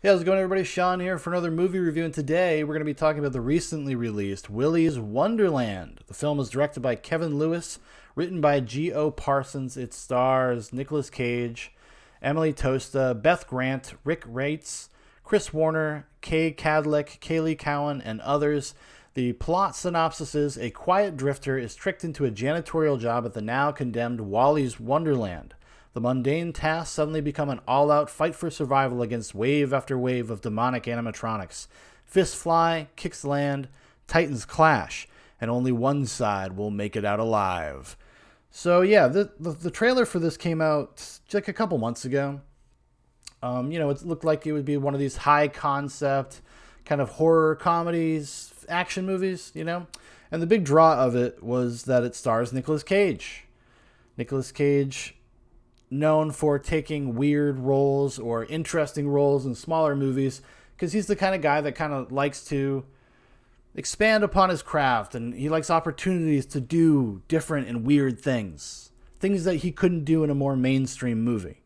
Hey, how's it going, everybody? Shaun here for another movie review, and today we're going to be talking about the recently released Willy's Wonderland. The film is directed by Kevin Lewis, written by G.O. Parsons. It stars Nicolas Cage, Emily Tosta, Beth Grant, Rick Rates, Chris Warner, Kay Cadlick, Kaylee Cowan, and others. The plot synopsis is a quiet drifter is tricked into a janitorial job at the now condemned Wally's Wonderland. The mundane tasks suddenly become an all-out fight for survival against wave after wave of demonic animatronics. Fists fly, kicks land, titans clash, and only one side will make it out alive. So yeah, the trailer for this came out like a couple months ago. It looked like it would be one of these high-concept kind of horror comedies, action movies, And the big draw of it was that it stars Nicolas Cage. Nicolas Cage, known for taking weird roles or interesting roles in smaller movies, because he's the kind of guy that kind of likes to expand upon his craft, and he likes opportunities to do different and weird things that he couldn't do in a more mainstream movie.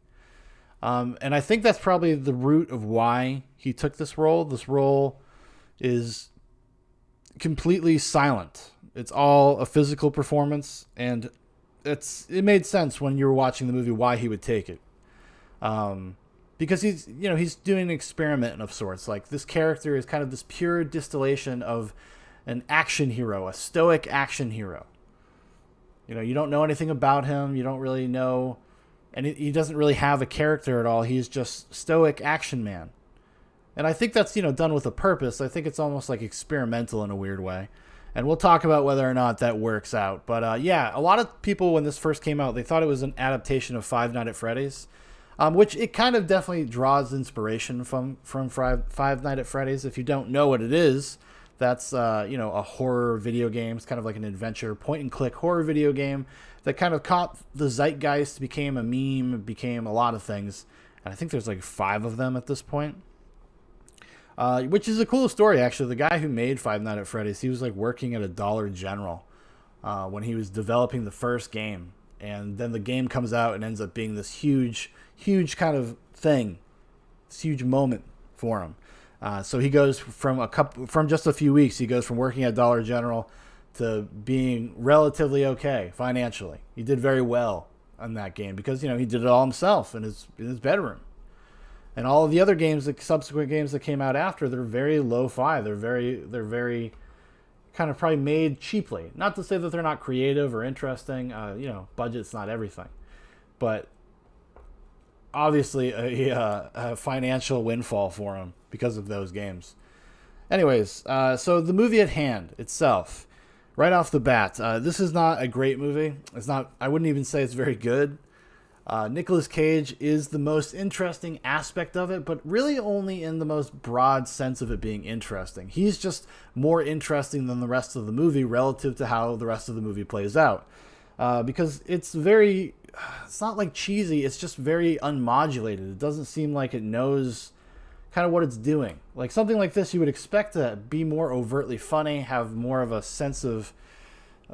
And I think that's probably the root of why he took this role. This role is completely silent. It's all a physical performance, and it made sense when you were watching the movie why he would take it, because he's doing an experiment of sorts. Like, this character is kind of this pure distillation of an action hero, a stoic action hero. You don't know anything about him. You don't really know, and he doesn't really have a character at all. He's just stoic action man, and I think that's done with a purpose. I think it's almost like experimental in a weird way. And we'll talk about whether or not that works out. But a lot of people, when this first came out, they thought it was an adaptation of Five Nights at Freddy's, which it kind of definitely draws inspiration from Five Nights at Freddy's. If you don't know what it is, that's a horror video game. It's kind of like an adventure point-and-click horror video game that kind of caught the zeitgeist, became a meme, became a lot of things. And I think there's like 5 of them at this point. Which is a cool story, actually. The guy who made Five Nights at Freddy's, he was like working at a Dollar General when he was developing the first game, and then the game comes out and ends up being this huge kind of thing, this huge moment for him. So he goes from just a few weeks, he goes from working at Dollar General to being relatively okay financially. He did very well on that game because he did it all himself in his bedroom. And all of the other games, the subsequent games that came out after, they're very lo-fi. They're very kind of probably made cheaply. Not to say that they're not creative or interesting. Budget's not everything. But obviously a financial windfall for him because of those games. Anyways, so the movie at hand itself, right off the bat, this is not a great movie. It's not. I wouldn't even say it's very good. Nicolas Cage is the most interesting aspect of it, but really only in the most broad sense of it being interesting. He's just more interesting than the rest of the movie relative to how the rest of the movie plays out. Because it's not like cheesy, it's just very unmodulated. It doesn't seem like it knows kind of what it's doing. Like something like this, you would expect to be more overtly funny, have more of a sense of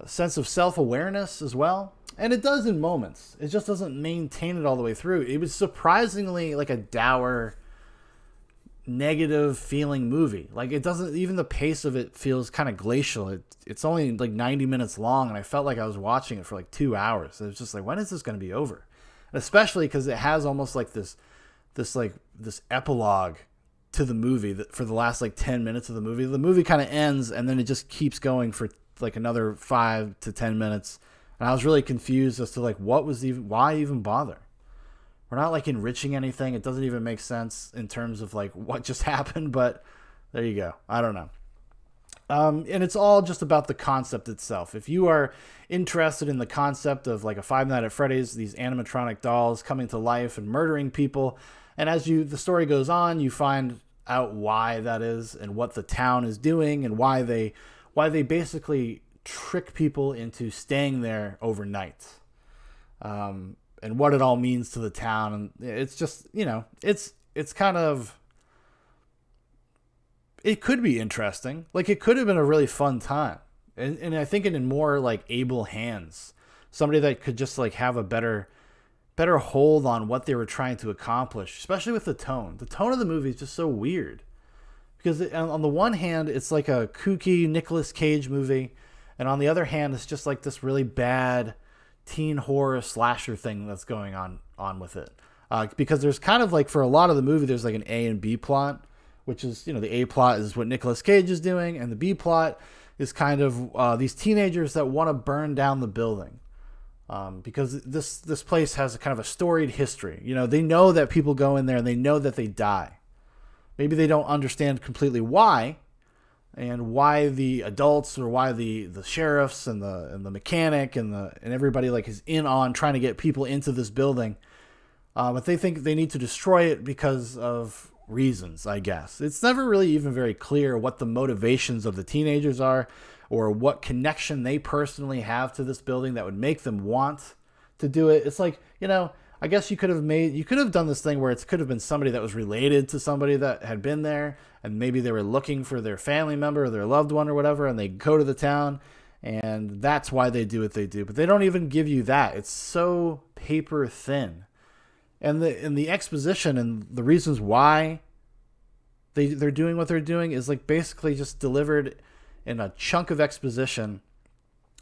self-awareness as well. And it does in moments. It just doesn't maintain it all the way through. It was surprisingly like a dour, negative feeling movie. Like, it doesn't, even the pace of it feels kind of glacial. It's only like 90 minutes long, and I felt like I was watching it for like 2 hours. It was just like, when is this going to be over? And especially because it has almost like this epilogue to the movie that for the last like 10 minutes of the movie. The movie kind of ends, and then it just keeps going for like another 5 to 10 minutes. And I was really confused as to like why even bother? We're not like enriching anything. It doesn't even make sense in terms of like what just happened, but there you go. I don't know. And it's all just about the concept itself. If you are interested in the concept of like a Five Nights at Freddy's, these animatronic dolls coming to life and murdering people, and as the story goes on, you find out why that is and what the town is doing and why they basically trick people into staying there overnight, and what it all means to the town. And it's just, it's kind of, it could be interesting. Like, it could have been a really fun time, and I think in more like able hands, somebody that could just like have a better better hold on what they were trying to accomplish, especially with the tone. The tone of the movie is just so weird because on the one hand, it's like a kooky Nicolas Cage movie, and on the other hand, it's just like this really bad teen horror slasher thing that's going on with it. Because there's kind of like, for a lot of the movie, there's like an A and B plot, which is, the A plot is what Nicolas Cage is doing, and the B plot is kind of these teenagers that want to burn down the building. Because this place has a kind of a storied history. They know that people go in there and they know that they die. Maybe they don't understand completely why, and why the adults or why the sheriffs and the mechanic and everybody like is in on trying to get people into this building. But they think they need to destroy it because of reasons, I guess. It's never really even very clear what the motivations of the teenagers are, or what connection they personally have to this building that would make them want to do it. It's like, I guess you could have done this thing where it could have been somebody that was related to somebody that had been there, and maybe they were looking for their family member or their loved one or whatever, and they go to the town, and that's why they do what they do. But they don't even give you that. It's so paper thin. And the exposition and the reasons why they're doing what they're doing is like basically just delivered in a chunk of exposition,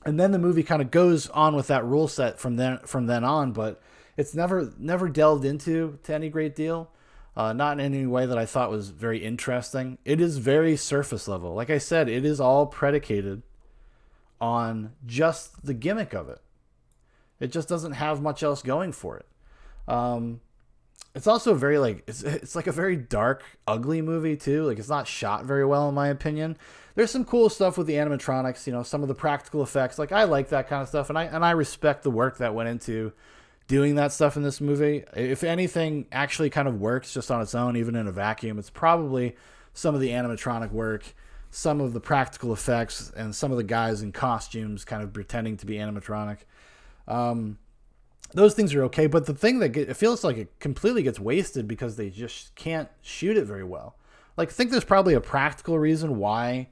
and then the movie kind of goes on with that rule set from then on, but it's never delved into to any great deal, not in any way that I thought was very interesting. It is very surface level. Like I said, it is all predicated on just the gimmick of it. It just doesn't have much else going for it. It's also very it's like a very dark, ugly movie too. Like, it's not shot very well in my opinion. There's some cool stuff with the animatronics, some of the practical effects. Like, I like that kind of stuff, and I respect the work that went into doing that stuff in this movie. If anything actually kind of works just on its own, even in a vacuum, it's probably some of the animatronic work, some of the practical effects, and some of the guys in costumes kind of pretending to be animatronic. Those things are okay, but the thing that it feels like it completely gets wasted because they just can't shoot it very well. Like, I think there's probably a practical reason why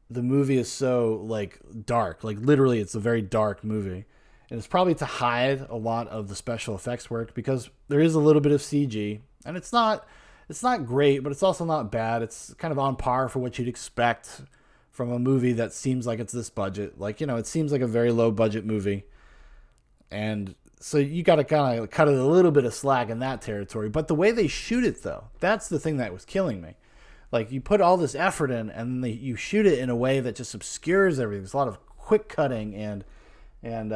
the movie is so like dark. Like, literally, it's a very dark movie, and it's probably to hide a lot of the special effects work, because there is a little bit of CG, and it's not great, but it's also not bad. It's kind of on par for what you'd expect from a movie that seems like it's this budget. Like, it seems like a very low budget movie. And so you got to kind of cut it a little bit of slack in that territory. But the way they shoot it, though, that's the thing that was killing me. Like, you put all this effort in, and then you shoot it in a way that just obscures everything. There's a lot of quick cutting, and it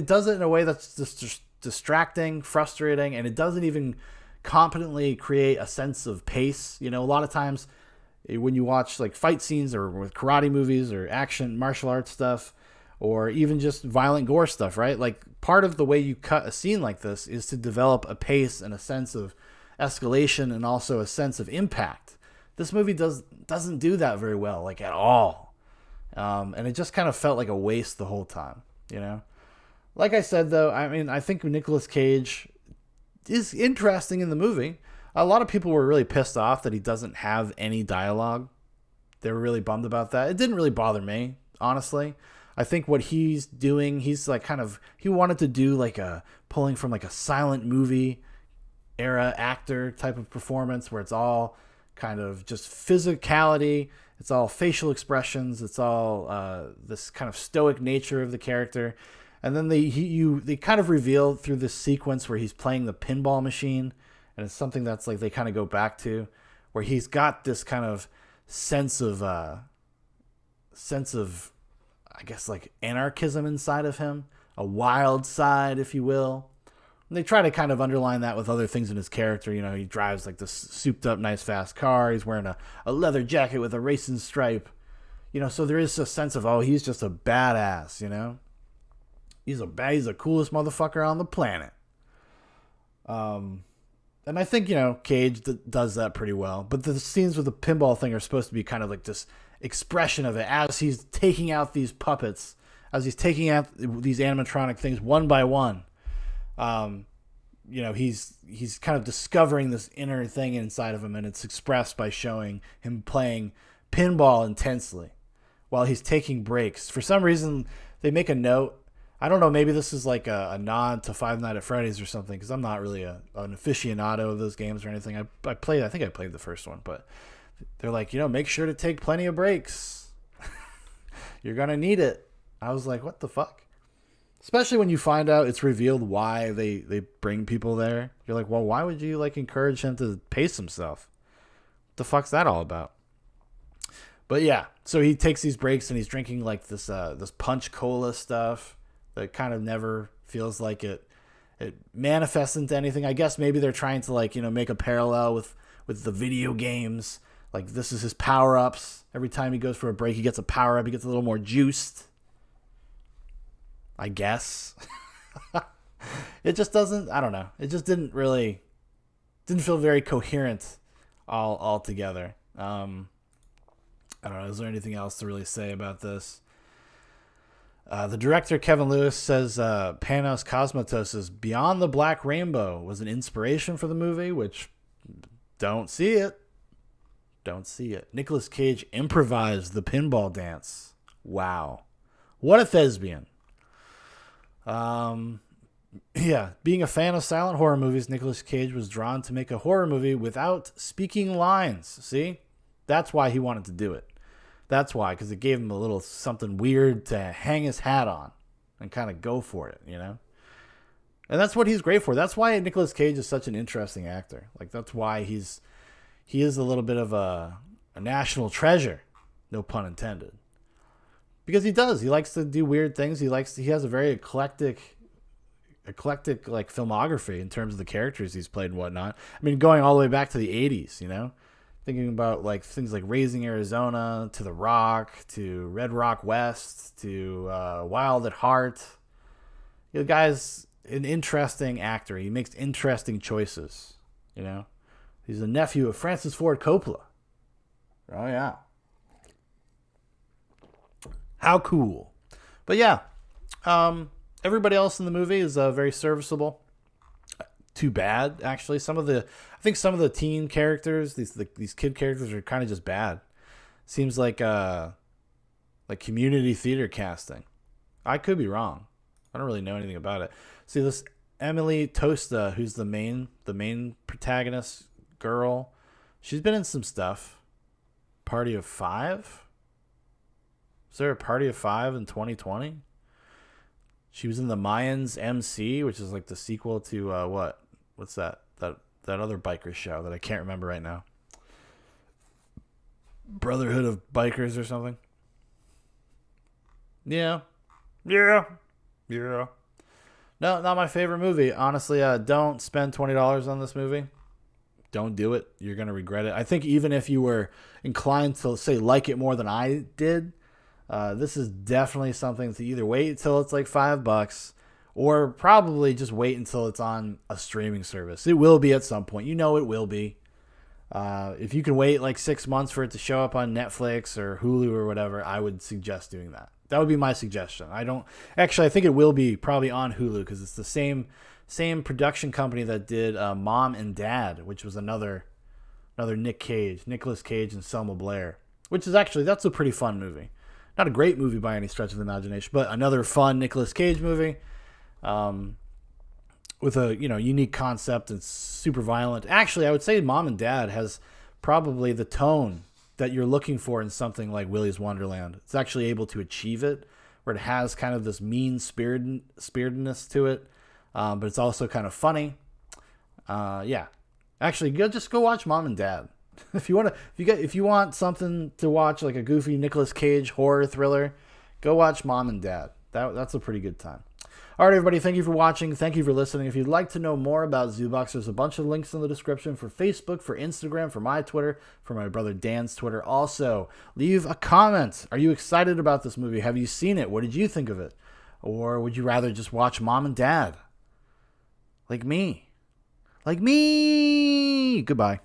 does it in a way that's just distracting, frustrating, and it doesn't even competently create a sense of pace. A lot of times when you watch like fight scenes or with karate movies or action martial arts stuff, or even just violent gore stuff, right? Like, part of the way you cut a scene like this is to develop a pace and a sense of escalation, and also a sense of impact. This movie doesn't do that very well, like, at all. And it just kind of felt like a waste the whole time, Like I said, though, I mean, I think Nicolas Cage is interesting in the movie. A lot of people were really pissed off that he doesn't have any dialogue. They were really bummed about that. It didn't really bother me, honestly. I think what he's doing, he's like he wanted to do like pulling from like a silent movie era actor type of performance, where it's all kind of just physicality, it's all facial expressions, it's all this kind of stoic nature of the character. And then they kind of reveal through this sequence where he's playing the pinball machine, and it's something that's like they kind of go back to, where he's got this kind of sense of I guess like anarchism inside of him, a wild side, if you will. And they try to kind of underline that with other things in his character. He drives like this souped up, nice, fast car. He's wearing a leather jacket with a racing stripe. So there is a sense of, oh, he's just a badass, He's the coolest motherfucker on the planet. And I think, Cage does that pretty well. But the scenes with the pinball thing are supposed to be kind of like this expression of it as he's taking out these puppets, as he's taking out these animatronic things one by one. He's kind of discovering this inner thing inside of him, and it's expressed by showing him playing pinball intensely while he's taking breaks. For some reason, they make a note I don't know. Maybe this is like a nod to Five Nights at Freddy's or something, because I'm not really an aficionado of those games or anything. I played. I think I played the first one, but they're like, make sure to take plenty of breaks. You're gonna need it. I was like, what the fuck? Especially when you find out it's revealed why they bring people there. You're like, well, why would you like encourage him to pace himself? What the fuck's that all about? But yeah, so he takes these breaks and he's drinking like this punch cola stuff that kind of never feels like it manifests into anything. I guess maybe they're trying to like, make a parallel with the video games. Like this is his power-ups. Every time he goes for a break, he gets a power-up. He gets a little more juiced. I guess. It just doesn't, I don't know. It just didn't feel very coherent all together. I don't know. Is there anything else to really say about this? The director, Kevin Lewis, says Panos Cosmatos' Beyond the Black Rainbow was an inspiration for the movie, which don't see it. Don't see it. Nicolas Cage improvised the pinball dance. Wow. What a thespian. Yeah, being a fan of silent horror movies, Nicolas Cage was drawn to make a horror movie without speaking lines. See? That's why he wanted to do it. That's why, because it gave him a little something weird to hang his hat on and kind of go for it, And that's what he's great for. That's why Nicolas Cage is such an interesting actor. Like, that's why he is a little bit of a national treasure, no pun intended. Because he does. He likes to do weird things. He has a very eclectic like filmography in terms of the characters he's played and whatnot. I mean, going all the way back to the 80s, Thinking about like things like Raising Arizona, to The Rock, to Red Rock West, to Wild at Heart. The guy's an interesting actor. He makes interesting choices. He's the nephew of Francis Ford Coppola. Oh yeah. How cool. But yeah, everybody else in the movie is very serviceable. Too bad, actually. I think some of the teen characters, these kid characters, are kind of just bad. Seems like community theater casting. I could be wrong. I don't really know anything about it. See, this Emily Tosta, who's the main protagonist girl, she's been in some stuff. Party of Five? Is there a Party of Five in 2020? She was in the Mayans MC, which is like the sequel to what? What's that? That other biker show that I can't remember right now. Brotherhood of Bikers or something. Yeah. No, not my favorite movie. Honestly, don't spend $20 on this movie. Don't do it. You're going to regret it. I think even if you were inclined to, say, like it more than I did, this is definitely something to either wait until it's like $5 or probably just wait until it's on a streaming service. It will be at some point. It will be. If you can wait like 6 months for it to show up on Netflix or Hulu or whatever, I would suggest doing that. That would be my suggestion. I think it will be probably on Hulu because it's the same production company that did Mom and Dad, which was another Nicolas Cage and Selma Blair, which is that's a pretty fun movie. Not a great movie by any stretch of the imagination, but another fun Nicolas Cage movie with a unique concept and super violent. Actually, I would say Mom and Dad has probably the tone that you're looking for in something like Willy's Wonderland. It's actually able to achieve it, where it has kind of this mean-spiritedness to it, but it's also kind of funny. Yeah, actually, just go watch Mom and Dad. If you want something to watch, like a goofy Nicolas Cage horror thriller, go watch Mom and Dad. That's a pretty good time. All right, everybody, thank you for watching. Thank you for listening. If you'd like to know more about Zoobox, there's a bunch of links in the description for Facebook, for Instagram, for my Twitter, for my brother Dan's Twitter. Also, leave a comment. Are you excited about this movie? Have you seen it? What did you think of it? Or would you rather just watch Mom and Dad? Like me. Goodbye.